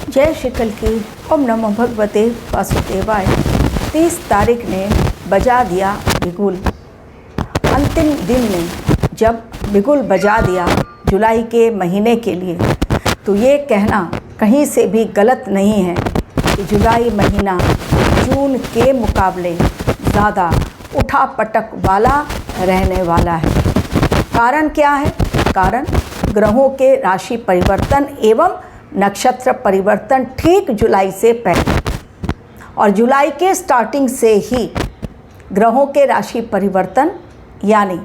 जय श्री कल की। ओम नमो भगवते वासुदेवाय। 30 तारीख ने बजा दिया बिगुल। अंतिम दिन ने जब बिगुल बजा दिया जुलाई के महीने के लिए, तो ये कहना कहीं से भी गलत नहीं है कि जुलाई महीना जून के मुकाबले ज़्यादा उठा पटक वाला रहने वाला है। कारण क्या है? कारण ग्रहों के राशि परिवर्तन एवं नक्षत्र परिवर्तन ठीक जुलाई से पहले, और जुलाई के स्टार्टिंग से ही ग्रहों के राशि परिवर्तन यानी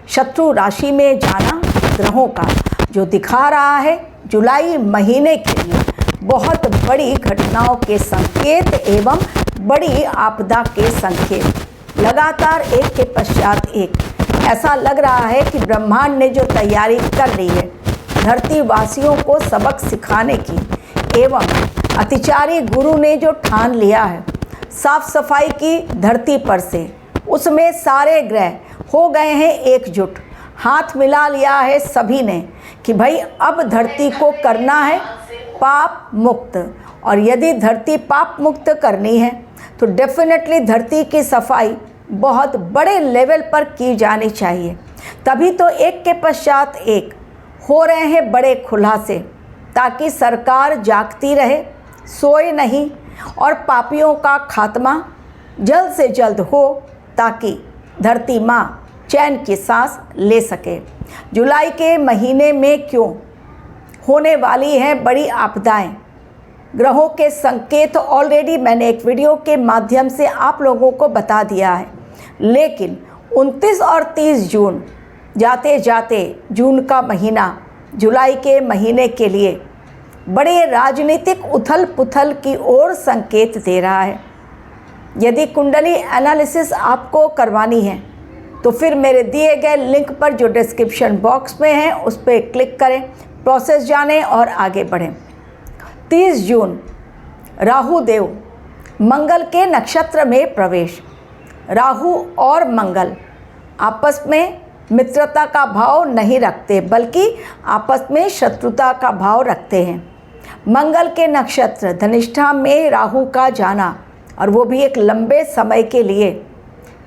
शत्रु राशि में जाना ग्रहों का जो दिखा रहा है जुलाई महीने के लिए बहुत बड़ी घटनाओं के संकेत एवं बड़ी आपदा के संकेत। लगातार एक के पश्चात एक ऐसा लग रहा है कि ब्रह्मांड ने जो तैयारी कर ली है धरती वासियों को सबक सिखाने की एवं अतिचारी गुरु ने जो ठान लिया है साफ सफाई की धरती पर से, उसमें सारे ग्रह हो गए हैं एकजुट। हाथ मिला लिया है सभी ने कि भाई अब धरती को करना है पाप मुक्त, और यदि धरती पाप मुक्त करनी है तो डेफिनेटली धरती की सफाई बहुत बड़े लेवल पर की जानी चाहिए। तभी तो एक के पश्चात एक हो रहे हैं बड़े खुलासे, ताकि सरकार जागती रहे, सोए नहीं, और पापियों का खात्मा जल्द से जल्द हो ताकि धरती माँ चैन की सांस ले सके। जुलाई के महीने में क्यों होने वाली हैं बड़ी आपदाएं, ग्रहों के संकेत ऑलरेडी मैंने एक वीडियो के माध्यम से आप लोगों को बता दिया है। लेकिन 29 और 30 जून जाते जाते जून का महीना जुलाई के महीने के लिए बड़े राजनीतिक उथल पुथल की ओर संकेत दे रहा है। यदि कुंडली एनालिसिस आपको करवानी है तो फिर मेरे दिए गए लिंक पर जो डिस्क्रिप्शन बॉक्स में है उस पर क्लिक करें, प्रोसेस जानें और आगे बढ़ें। 30 जून राहु देव मंगल के नक्षत्र में प्रवेश। राहु और मंगल आपस में मित्रता का भाव नहीं रखते बल्कि आपस में शत्रुता का भाव रखते हैं। मंगल के नक्षत्र धनिष्ठा में राहु का जाना, और वो भी एक लंबे समय के लिए,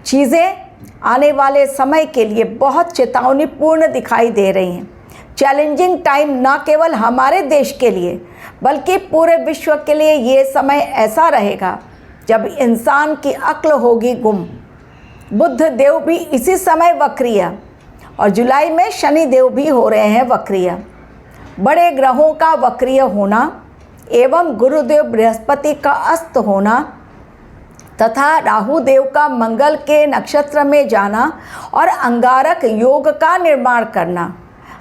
चीज़ें आने वाले समय के लिए बहुत चेतावनीपूर्ण दिखाई दे रही हैं। चैलेंजिंग टाइम न केवल हमारे देश के लिए बल्कि पूरे विश्व के लिए ये समय ऐसा रहेगा जब इंसान की अक्ल होगी गुम। बुध देव भी इसी समय वक्रिय, और जुलाई में शनि देव भी हो रहे हैं वक्रिय। बड़े ग्रहों का वक्रिय होना एवं गुरुदेव बृहस्पति का अस्त होना तथा राहु देव का मंगल के नक्षत्र में जाना और अंगारक योग का निर्माण करना।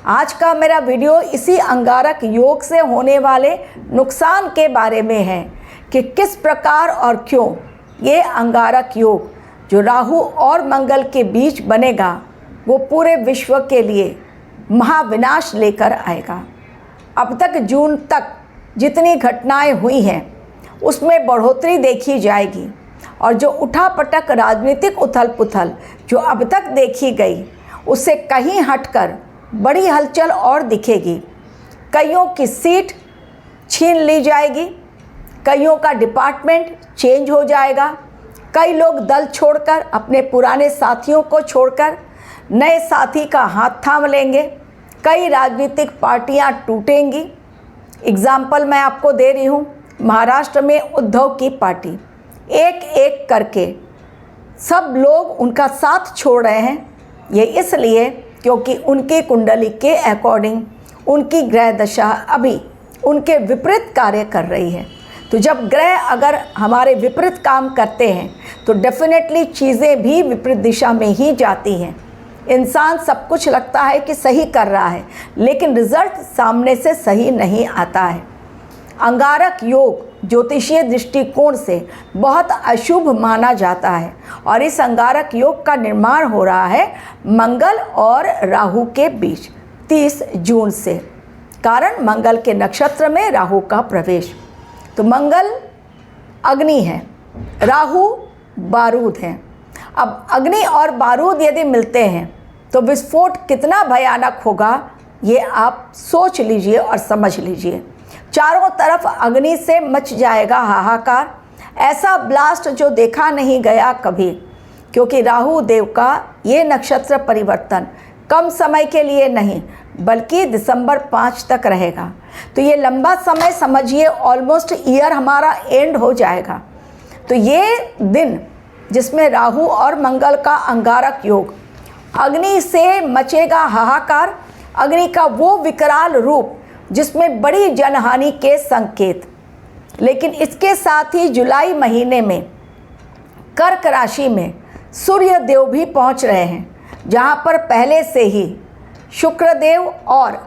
आज का मेरा वीडियो इसी अंगारक योग से होने वाले नुकसान के बारे में है कि किस प्रकार और क्यों ये अंगारक योग जो राहु और मंगल के बीच बनेगा वो पूरे विश्व के लिए महाविनाश लेकर आएगा। अब तक जून तक जितनी घटनाएं हुई हैं उसमें बढ़ोतरी देखी जाएगी, और जो उठापटक राजनीतिक उथल पुथल जो अब तक देखी गई उससे कहीं हटकर बड़ी हलचल और दिखेगी। कईयों की सीट छीन ली जाएगी, कईयों का डिपार्टमेंट चेंज हो जाएगा, कई लोग दल छोड़कर अपने पुराने साथियों को छोड़कर नए साथी का हाथ थाम लेंगे, कई राजनीतिक पार्टियां टूटेंगी। एग्जाम्पल मैं आपको दे रही हूँ, महाराष्ट्र में उद्धव की पार्टी एक एक करके सब लोग उनका साथ छोड़ रहे हैं। ये इसलिए क्योंकि उनकी कुंडली के अकॉर्डिंग उनकी ग्रह दशा अभी उनके विपरीत कार्य कर रही है। तो जब ग्रह अगर हमारे विपरीत काम करते हैं तो डेफिनेटली चीज़ें भी विपरीत दिशा में ही जाती हैं। इंसान सब कुछ लगता है कि सही कर रहा है, लेकिन रिजल्ट सामने से सही नहीं आता है। अंगारक योग ज्योतिषीय दृष्टिकोण से बहुत अशुभ माना जाता है, और इस अंगारक योग का निर्माण हो रहा है मंगल और राहु के बीच 30 जून से। कारण मंगल के नक्षत्र में राहु का प्रवेश। तो मंगल अग्नि है, राहु बारूद है। अब अग्नि और बारूद यदि मिलते हैं तो विस्फोट कितना भयानक होगा ये आप सोच लीजिए और समझ लीजिए। चारों तरफ अग्नि से मच जाएगा हाहाकार। ऐसा ब्लास्ट जो देखा नहीं गया कभी, क्योंकि राहु देव का ये नक्षत्र परिवर्तन कम समय के लिए नहीं बल्कि दिसंबर 5 तक रहेगा। तो ये लंबा समय समझिए, ऑलमोस्ट ईयर हमारा एंड हो जाएगा। तो ये दिन जिसमें राहु और मंगल का अंगारक योग, अग्नि से मचेगा हाहाकार, अग्नि का वो विकराल रूप जिसमें बड़ी जनहानि के संकेत। लेकिन इसके साथ ही जुलाई महीने में कर्क राशि में सूर्य देव भी पहुंच रहे हैं, जहां पर पहले से ही शुक्रदेव और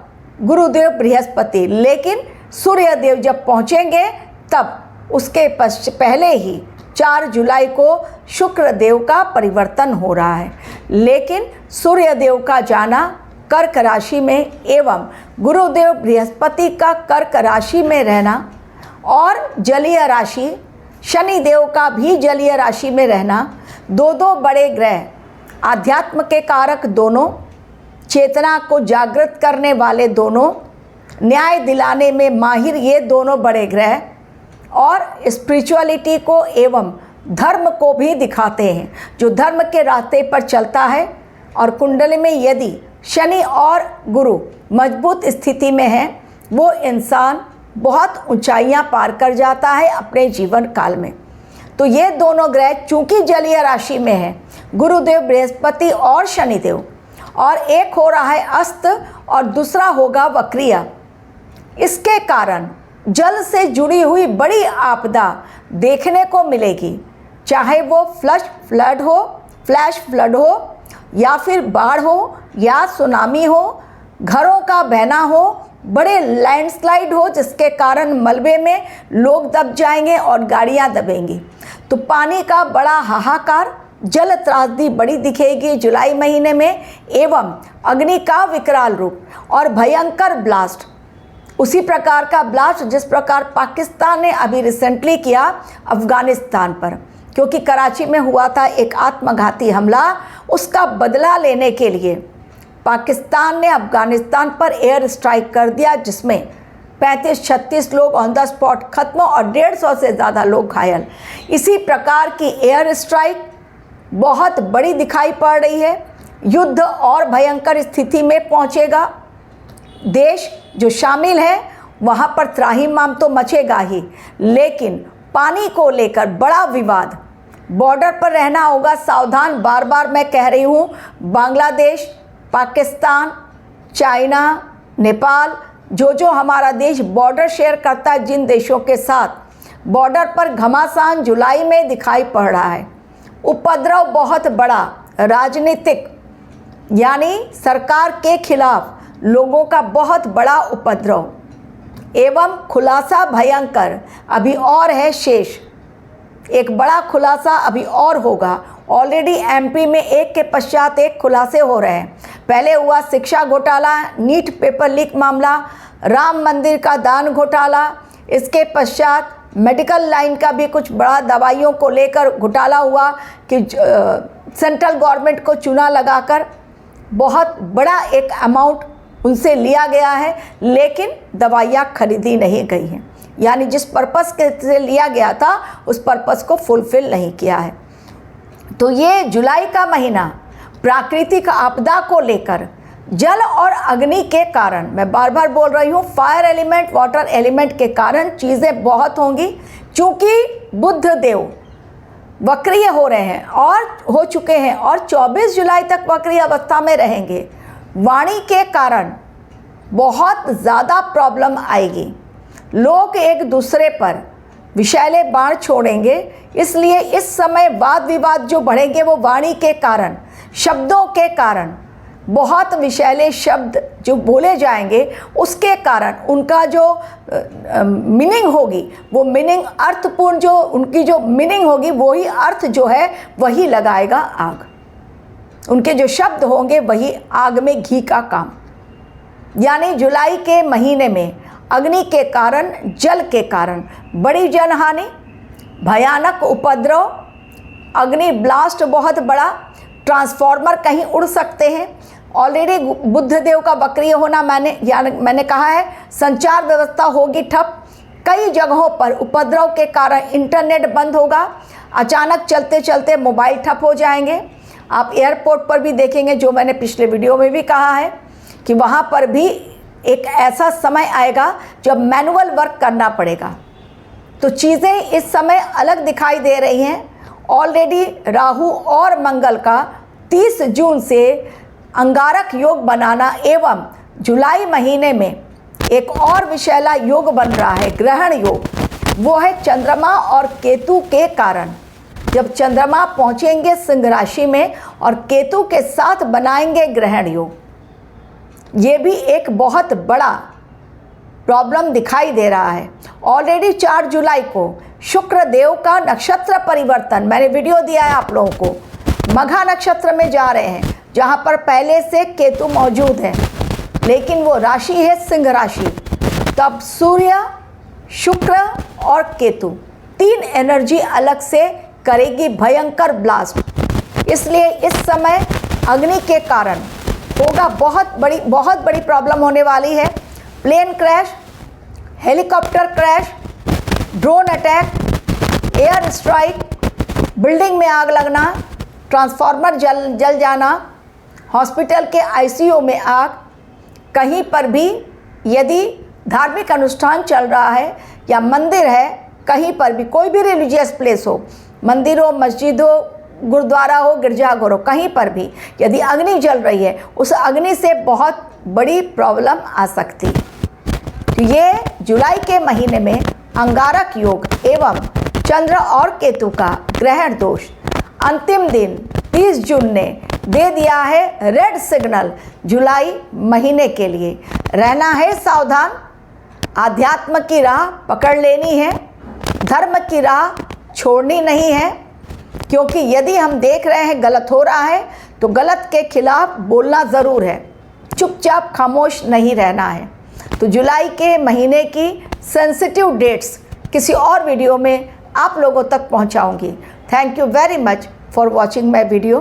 गुरुदेव बृहस्पति, लेकिन सूर्य देव जब पहुंचेंगे तब उसके पहले ही 4 जुलाई को शुक्र देव का परिवर्तन हो रहा है। लेकिन सूर्य देव का जाना कर्क राशि में एवं गुरुदेव बृहस्पति का कर्क राशि में रहना और जलीय राशि शनि देव का भी जलीय राशि में रहना, दो बड़े ग्रह, आध्यात्म के कारक दोनों, चेतना को जागृत करने वाले दोनों, न्याय दिलाने में माहिर ये दोनों बड़े ग्रह और स्पिरिचुअलिटी को एवं धर्म को भी दिखाते हैं। जो धर्म के रास्ते पर चलता है और कुंडली में यदि शनि और गुरु मजबूत स्थिति में है, वो इंसान बहुत ऊंचाइयां पार कर जाता है अपने जीवन काल में। तो ये दोनों ग्रह चूंकि जलीय राशि में है, गुरुदेव बृहस्पति और शनिदेव, और एक हो रहा है अस्त और दूसरा होगा वक्रिय, इसके कारण जल से जुड़ी हुई बड़ी आपदा देखने को मिलेगी। चाहे वो फ्लैश फ्लड हो या फिर बाढ़ हो या सुनामी हो, घरों का बहना हो, बड़े लैंडस्लाइड हो जिसके कारण मलबे में लोग दब जाएंगे और गाड़ियां दबेंगी। तो पानी का बड़ा हाहाकार, जल त्रासदी बड़ी दिखेगी जुलाई महीने में, एवं अग्नि का विकराल रूप और भयंकर ब्लास्ट, उसी प्रकार का ब्लास्ट जिस प्रकार पाकिस्तान ने अभी रिसेंटली किया अफ़गानिस्तान पर, क्योंकि कराची में हुआ था एक आत्मघाती हमला, उसका बदला लेने के लिए पाकिस्तान ने अफ़गानिस्तान पर एयर स्ट्राइक कर दिया, जिसमें 35-36 लोग ऑन द स्पॉट खत्म और 150 से ज़्यादा लोग घायल। इसी प्रकार की एयर स्ट्राइक बहुत बड़ी दिखाई पड़ रही है। युद्ध और भयंकर स्थिति में पहुंचेगा। देश जो शामिल है वहां पर त्राहिमाम तो मचेगा ही, लेकिन पानी को लेकर बड़ा विवाद, बॉर्डर पर रहना होगा सावधान। बार बार मैं कह रही हूँ, बांग्लादेश, पाकिस्तान, चाइना, नेपाल, जो हमारा देश बॉर्डर शेयर करता है जिन देशों के साथ, बॉर्डर पर घमासान जुलाई में दिखाई पड़ रहा है। उपद्रव बहुत बड़ा, राजनीतिक यानी सरकार के खिलाफ लोगों का बहुत बड़ा उपद्रव एवं खुलासा भयंकर अभी और है शेष। एक बड़ा खुलासा अभी और होगा। ऑलरेडी एमपी में एक के पश्चात एक खुलासे हो रहे हैं। पहले हुआ शिक्षा घोटाला, नीट पेपर लीक मामला, राम मंदिर का दान घोटाला, इसके पश्चात मेडिकल लाइन का भी कुछ बड़ा दवाइयों को लेकर घोटाला हुआ कि सेंट्रल गवर्नमेंट को चूना लगाकर बहुत बड़ा एक अमाउंट उनसे लिया गया है, लेकिन दवाइयाँ खरीदी नहीं गई हैं, यानी जिस पर्पस के से लिया गया था उस पर्पस को फुलफिल नहीं किया है। तो ये जुलाई का महीना प्राकृतिक आपदा को लेकर, जल और अग्नि के कारण, मैं बार बार बोल रही हूँ, फायर एलिमेंट, वाटर एलिमेंट के कारण चीज़ें बहुत होंगी। चूँकि बुध देव वक्रीय हो रहे हैं और हो चुके हैं और 24 जुलाई तक वक्रीय अवस्था में रहेंगे, वाणी के कारण बहुत ज़्यादा प्रॉब्लम आएगी। लोग एक दूसरे पर विषैले बाण छोड़ेंगे, इसलिए इस समय वाद विवाद जो बढ़ेंगे वो वाणी के कारण, शब्दों के कारण, बहुत विषैले शब्द जो बोले जाएंगे उसके कारण उनका जो मीनिंग होगी, वो मीनिंग अर्थपूर्ण, जो उनकी जो मीनिंग होगी वही अर्थ जो है वही लगाएगा आग। उनके जो शब्द होंगे वही आग में घी का काम। यानी जुलाई के महीने में अग्नि के कारण, जल के कारण बड़ी जनहानि, भयानक उपद्रव, अग्नि ब्लास्ट बहुत बड़ा, ट्रांसफार्मर कहीं उड़ सकते हैं, ऑलरेडी बुध देव का वक्रीय होना मैंने कहा है। संचार व्यवस्था होगी ठप, कई जगहों पर उपद्रव के कारण इंटरनेट बंद होगा, अचानक चलते चलते मोबाइल ठप हो जाएंगे। आप एयरपोर्ट पर भी देखेंगे, जो मैंने पिछले वीडियो में भी कहा है कि वहाँ पर भी एक ऐसा समय आएगा जब मैनुअल वर्क करना पड़ेगा। तो चीज़ें इस समय अलग दिखाई दे रही हैं। ऑलरेडी राहु और मंगल का 30 जून से अंगारक योग बनाना एवं जुलाई महीने में एक और विषैला योग बन रहा है, ग्रहण योग। वो है चंद्रमा और केतु के कारण। जब चंद्रमा पहुंचेंगे सिंह राशि में और केतु के साथ बनाएंगे ग्रहण योग, ये भी एक बहुत बड़ा प्रॉब्लम दिखाई दे रहा है। ऑलरेडी 4 जुलाई को शुक्र देव का नक्षत्र परिवर्तन, मैंने वीडियो दिया है आप लोगों को, मघा नक्षत्र में जा रहे हैं, जहां पर पहले से केतु मौजूद है, लेकिन वो राशि है सिंह राशि। तब सूर्य, शुक्र और केतु 3 एनर्जी अलग से करेगी भयंकर ब्लास्ट। इसलिए इस समय अग्नि के कारण होगा बहुत बड़ी प्रॉब्लम होने वाली है। Plane crash, helicopter crash, drone attack, air strike, building में आग लगना, ट्रांसफार्मर जल जाना, हॉस्पिटल के आईसीयू में आग, कहीं पर भी यदि धार्मिक अनुष्ठान चल रहा है या मंदिर है, कहीं पर भी कोई भी रिलीजियस प्लेस हो, मंदिर हो, मस्जिद हो, गुरुद्वारा हो, गिरजाघर हो, कहीं पर भी यदि अग्नि जल रही है, उस अग्नि से बहुत बड़ी प्रॉब्लम आ सकती है। तो ये जुलाई के महीने में अंगारक योग एवं चंद्र और केतु का ग्रहण दोष अंतिम दिन 30 जून ने दे दिया है रेड सिग्नल जुलाई महीने के लिए। रहना है सावधान, आध्यात्म की राह पकड़ लेनी है, धर्म की राह छोड़नी नहीं है, क्योंकि यदि हम देख रहे हैं गलत हो रहा है तो गलत के खिलाफ बोलना ज़रूर है, चुपचाप खामोश नहीं रहना है। तो जुलाई के महीने की सेंसिटिव डेट्स किसी और वीडियो में आप लोगों तक पहुंचाऊंगी। Thank you very much for watching my video.